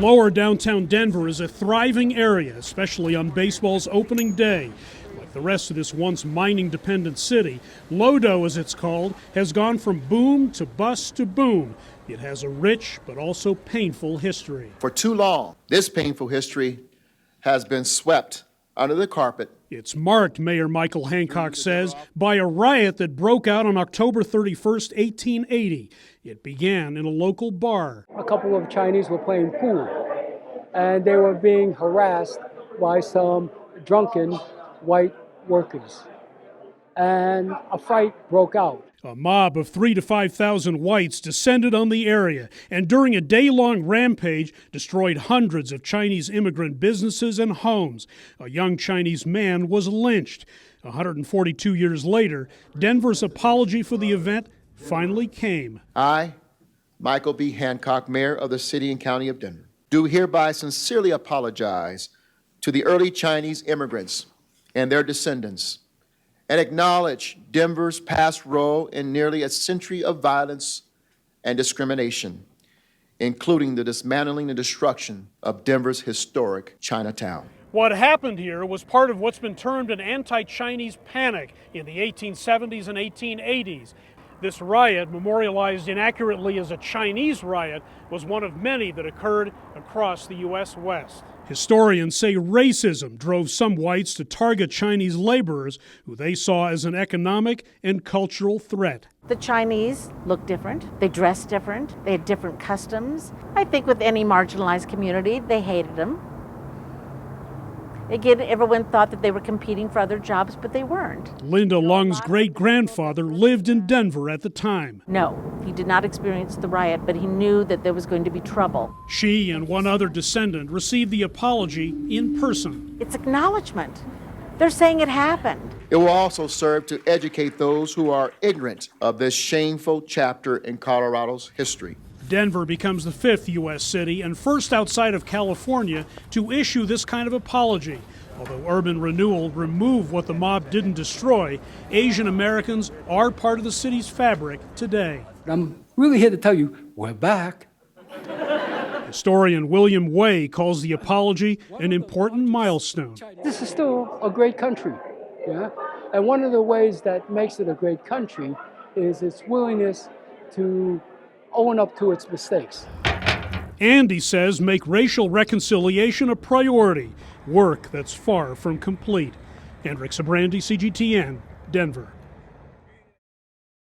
Lower downtown Denver is a thriving area, especially on baseball's opening day. Like the rest of this once mining-dependent city, Lodo, as it's called, has gone from boom to bust to boom. It has a rich but also painful history. For too long, this painful history has been swept under the carpet. It's marked, Mayor Michael Hancock says, by a riot that broke out on October 31st, 1880. It began in a local bar. A couple of Chinese were playing pool, and they were being harassed by some drunken white workers. And a fight broke out. A mob of 3,000 to 5,000 whites descended on the area and during a day-long rampage destroyed hundreds of Chinese immigrant businesses and homes. A young Chinese man was lynched. 142 years later, Denver's apology for the event finally came. I, Michael B. Hancock, Mayor of the City and County of Denver, do hereby sincerely apologize to the early Chinese immigrants and their descendants, and acknowledge Denver's past role in nearly a century of violence and discrimination, including the dismantling and destruction of Denver's historic Chinatown. What happened here was part of what's been termed an anti-Chinese panic in the 1870s and 1880s. This riot, memorialized inaccurately as a Chinese riot, was one of many that occurred across the U.S. West. Historians say racism drove some whites to target Chinese laborers who they saw as an economic and cultural threat. The Chinese looked different, they dressed different, they had different customs. I think with any marginalized community, they hated them. Again, everyone thought that they were competing for other jobs, but they weren't. Linda Lung's great-grandfather lived in Denver at the time. No, he did not experience the riot, but he knew that there was going to be trouble. She and one other descendant received the apology in person. It's acknowledgement. They're saying it happened. It will also serve to educate those who are ignorant of this shameful chapter in Colorado's history. Denver becomes the 5th U.S. city and first outside of California to issue this kind of apology. Although urban renewal removed what the mob didn't destroy, Asian Americans are part of the city's fabric today. I'm really here to tell you, we're back. Historian William Way calls the apology an important milestone. This is still a great country, yeah? And one of the ways that makes it a great country is its willingness to own up to its mistakes. And he says make racial reconciliation a priority, work that's far from complete. Hendrik, Sybrandy, CGTN, Denver.